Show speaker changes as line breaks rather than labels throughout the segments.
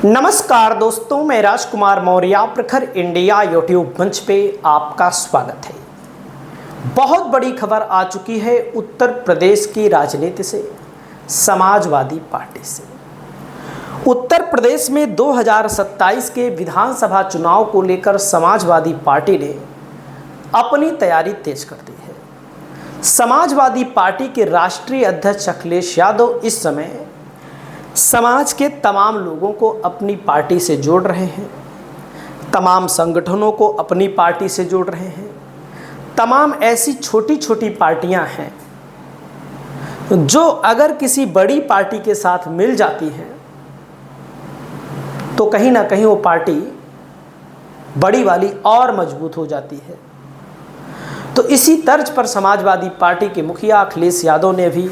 नमस्कार दोस्तों, मैं राजकुमार मौर्य प्रखर इंडिया यूट्यूब मंच पे आपका स्वागत है। बहुत बड़ी खबर आ चुकी है उत्तर प्रदेश की राजनीति से, समाजवादी पार्टी से। उत्तर प्रदेश में 2027 के विधानसभा चुनाव को लेकर समाजवादी पार्टी ने अपनी तैयारी तेज कर दी है। समाजवादी पार्टी के राष्ट्रीय अध्यक्ष अखिलेश यादव इस समय समाज के तमाम लोगों को अपनी पार्टी से जोड़ रहे हैं, तमाम संगठनों को अपनी पार्टी से जोड़ रहे हैं। तमाम ऐसी छोटी छोटी पार्टियां हैं जो अगर किसी बड़ी पार्टी के साथ मिल जाती हैं तो कहीं ना कहीं वो पार्टी बड़ी वाली और मजबूत हो जाती है। तो इसी तर्ज पर समाजवादी पार्टी के मुखिया अखिलेश यादव ने भी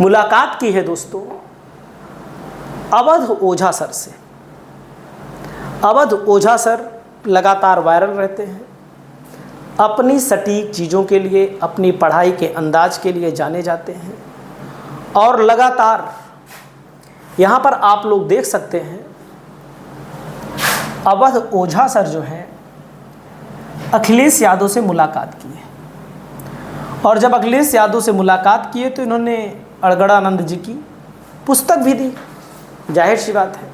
मुलाकात की है दोस्तों अवध ओझा सर से। अवध ओझा सर लगातार वायरल रहते हैं, अपनी सटीक चीज़ों के लिए, अपनी पढ़ाई के अंदाज के लिए जाने जाते हैं और लगातार यहाँ पर आप लोग देख सकते हैं अवध ओझा सर जो हैं अखिलेश यादव से मुलाकात की है। और जब अखिलेश यादव से मुलाकात किए तो इन्होंने अड़गड़ानंद जी की पुस्तक भी दी, जाहिर सी बात है।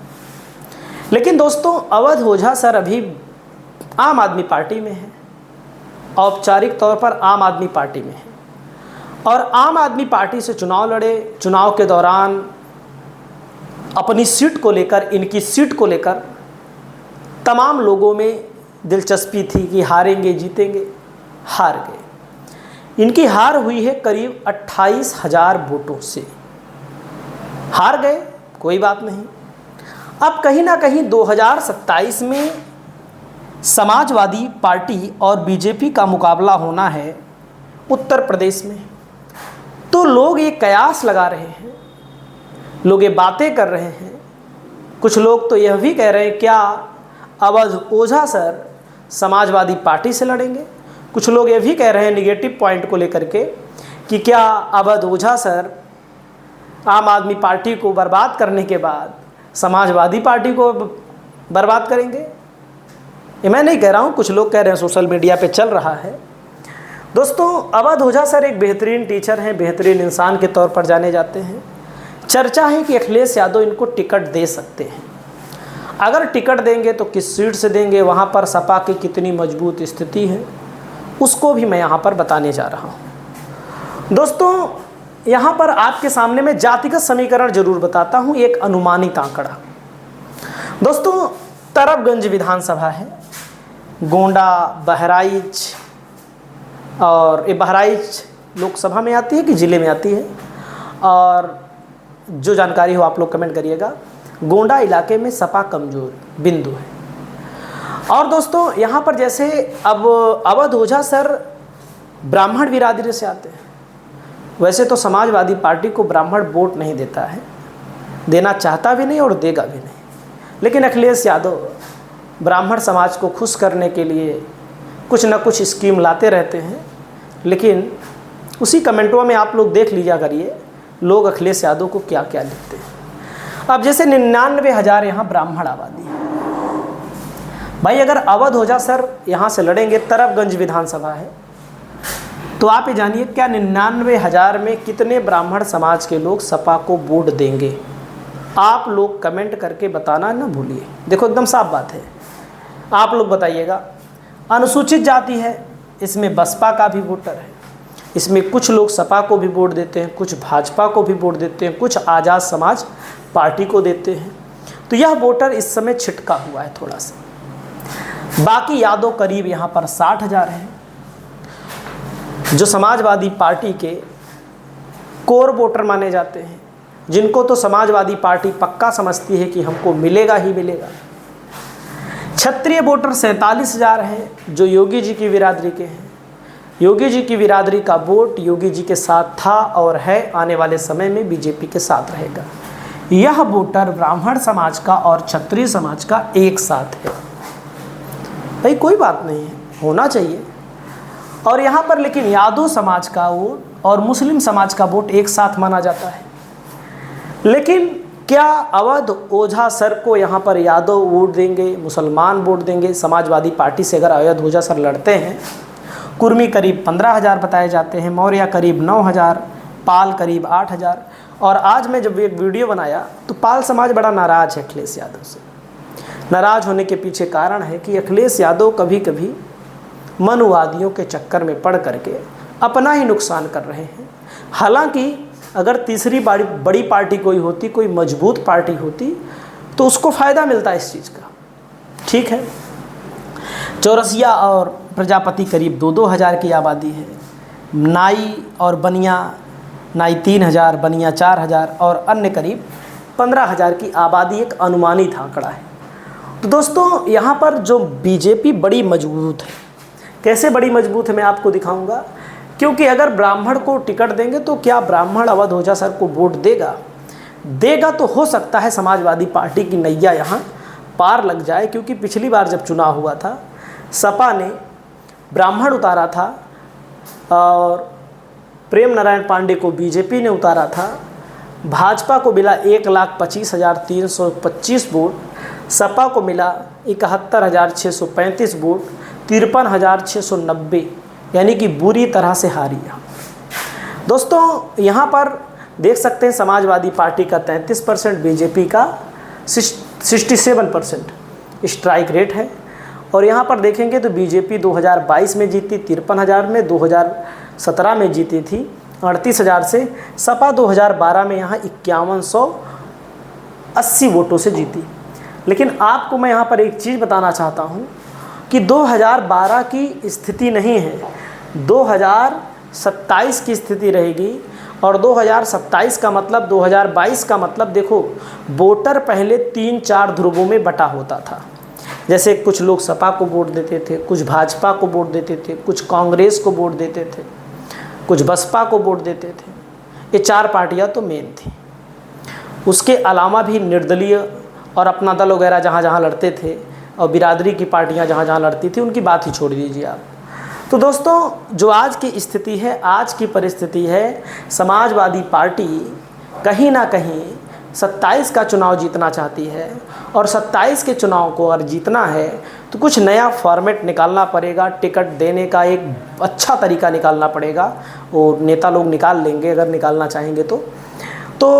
लेकिन दोस्तों अवध ओझा सर अभी आम आदमी पार्टी में हैं, औपचारिक तौर पर आम आदमी पार्टी में हैं और आम आदमी पार्टी से चुनाव लड़े। चुनाव के दौरान अपनी सीट को लेकर, इनकी सीट को लेकर तमाम लोगों में दिलचस्पी थी कि हारेंगे जीतेंगे, हार गए। इनकी हार हुई है करीब 28,000 वोटों से, हार गए, कोई बात नहीं। अब कहीं ना कहीं 2027 में समाजवादी पार्टी और बीजेपी का मुकाबला होना है उत्तर प्रदेश में। तो लोग ये कयास लगा रहे हैं, लोग ये बातें कर रहे हैं। कुछ लोग तो यह भी कह रहे हैं क्या अवध ओझा सर समाजवादी पार्टी से लड़ेंगे। कुछ लोग ये भी कह रहे हैं निगेटिव पॉइंट को लेकर के कि क्या अवध ओझा सर आम आदमी पार्टी को बर्बाद करने के बाद समाजवादी पार्टी को बर्बाद करेंगे। ये मैं नहीं कह रहा हूँ, कुछ लोग कह रहे हैं, सोशल मीडिया पे चल रहा है। दोस्तों अवध ओझा सर एक बेहतरीन टीचर हैं, बेहतरीन इंसान के तौर पर जाने जाते हैं। चर्चा है कि अखिलेश यादव इनको टिकट दे सकते हैं। अगर टिकट देंगे तो किस सीट से देंगे, वहाँ पर सपा की कितनी मजबूत स्थिति है, उसको भी मैं यहाँ पर बताने जा रहा हूँ। दोस्तों यहाँ पर आपके सामने मैं जातिगत समीकरण जरूर बताता हूँ, एक अनुमानित आंकड़ा। दोस्तों तरबगंज विधानसभा है, गोंडा, बहराइच, और ये बहराइच लोकसभा में आती है कि ज़िले में आती है, और जो जानकारी हो आप लोग कमेंट करिएगा। गोंडा इलाके में सपा कमजोर बिंदु है। और दोस्तों यहाँ पर जैसे अब अवध ओझा सर ब्राह्मण बिरादरी से आते हैं। वैसे तो समाजवादी पार्टी को ब्राह्मण वोट नहीं देता है, देना चाहता भी नहीं और देगा भी नहीं। लेकिन अखिलेश यादव ब्राह्मण समाज को खुश करने के लिए कुछ न कुछ स्कीम लाते रहते हैं। लेकिन उसी कमेंटों में आप लोग देख लीजिए करिए लोग अखिलेश यादव को क्या क्या लिखते हैं। अब जैसे 99,000 यहाँ ब्राह्मण आबादी है भाई। अगर अवध ओझा सर यहाँ से लड़ेंगे, तरबगंज विधानसभा है, तो आप ये जानिए क्या 99,000 में कितने ब्राह्मण समाज के लोग सपा को वोट देंगे। आप लोग कमेंट करके बताना ना भूलिए। देखो एकदम साफ बात है, आप लोग बताइएगा। अनुसूचित जाति है, इसमें बसपा का भी वोटर है, इसमें कुछ लोग सपा को भी वोट देते हैं, कुछ भाजपा को भी वोट देते हैं, कुछ आज़ाद समाज पार्टी को देते हैं। तो यह वोटर इस समय छिटका हुआ है थोड़ा सा। बाकी यादव करीब यहाँ पर 60,000 हैं जो समाजवादी पार्टी के कोर वोटर माने जाते हैं, जिनको तो समाजवादी पार्टी पक्का समझती है कि हमको मिलेगा ही मिलेगा। क्षत्रिय वोटर 47,000 हैं जो योगी जी की बिरादरी के हैं। योगी जी की बिरादरी का वोट योगी जी के साथ था और है, आने वाले समय में बीजेपी के साथ रहेगा। यह वोटर ब्राह्मण समाज का और क्षत्रिय समाज का एक साथ है। भाई कोई बात नहीं है, होना चाहिए। और यहाँ पर लेकिन यादव समाज का वोट और मुस्लिम समाज का वोट एक साथ माना जाता है। लेकिन क्या अवध ओझा सर को यहाँ पर यादव वोट देंगे, मुसलमान वोट देंगे? समाजवादी पार्टी से अगर अवध ओझा सर लड़ते हैं, कुर्मी करीब 15,000 बताए जाते हैं, मौर्य करीब 9,000, पाल करीब 8,000। और आज मैं जब एक वीडियो बनाया तो पाल समाज बड़ा नाराज़ है अखिलेश यादव से। नाराज़ होने के पीछे कारण है कि अखिलेश यादव कभी कभी मनुवादियों के चक्कर में पड़ करके अपना ही नुकसान कर रहे हैं। हालांकि अगर तीसरी बड़ी पार्टी कोई होती, कोई मजबूत पार्टी होती, तो उसको फ़ायदा मिलता है इस चीज़ का। ठीक है, चौरसिया और प्रजापति करीब 2-2 हज़ार की आबादी है। नाई और बनिया, नाई 3,000, बनिया 4,000 और अन्य करीब 15,000 की आबादी एक अनुमानित आंकड़ा है। तो दोस्तों यहाँ पर जो बीजेपी बड़ी मजबूत है, कैसे बड़ी मजबूत है मैं आपको दिखाऊंगा। क्योंकि अगर ब्राह्मण को टिकट देंगे तो क्या ब्राह्मण अवध ओझा सर को वोट देगा तो हो सकता है समाजवादी पार्टी की नैया यहाँ पार लग जाए। क्योंकि पिछली बार जब चुनाव हुआ था, सपा ने ब्राह्मण उतारा था और प्रेम नारायण पांडे को बीजेपी ने उतारा था। भाजपा को मिला 1,25,325 वोट, सपा को मिला 71,635 वोट, 53,690, यानी कि बुरी तरह से हारी। दोस्तों यहाँ पर देख सकते हैं समाजवादी पार्टी का 33%, बीजेपी का 67% स्ट्राइक रेट है। और यहाँ पर देखेंगे तो बीजेपी 2022 में जीती 53,000 में, 2017 में जीती थी 38,000 से। सपा 2012 में यहाँ 5180 वोटों से जीती। लेकिन आपको मैं यहाँ पर एक चीज़ बताना चाहता हूँ कि 2012 की स्थिति नहीं है, 2027 की स्थिति रहेगी। और 2027 का मतलब 2022 का मतलब देखो, वोटर पहले 3-4 ध्रुवों में बटा होता था। जैसे कुछ लोग सपा को वोट देते थे, कुछ भाजपा को वोट देते थे, कुछ कांग्रेस को वोट देते थे, कुछ बसपा को वोट देते थे। ये 4 पार्टियां तो मेन थी। उसके अलावा भी निर्दलीय और अपना दल वगैरह जहाँ जहाँ लड़ते थे, और बिरादरी की पार्टियां जहाँ जहाँ लड़ती थी, उनकी बात ही छोड़ दीजिए आप। तो दोस्तों जो आज की स्थिति है, आज की परिस्थिति है, समाजवादी पार्टी कहीं ना कहीं 27 का चुनाव जीतना चाहती है। और 27 के चुनाव को अगर जीतना है तो कुछ नया फॉर्मेट निकालना पड़ेगा, टिकट देने का एक अच्छा तरीका निकालना पड़ेगा। और नेता लोग निकाल लेंगे अगर निकालना चाहेंगे तो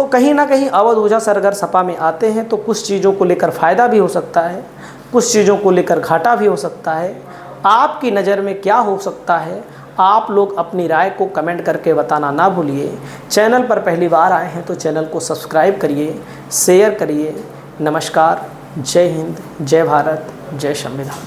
कहीं ना कहीं अवध ओझा सर अगर सपा में आते हैं तो कुछ चीज़ों को लेकर फ़ायदा भी हो सकता है, कुछ चीज़ों को लेकर घाटा भी हो सकता है। आपकी नज़र में क्या हो सकता है, आप लोग अपनी राय को कमेंट करके बताना ना भूलिए। चैनल पर पहली बार आए हैं तो चैनल को सब्सक्राइब करिए, शेयर करिए। नमस्कार, जय हिंद, जय भारत, जय संविधान।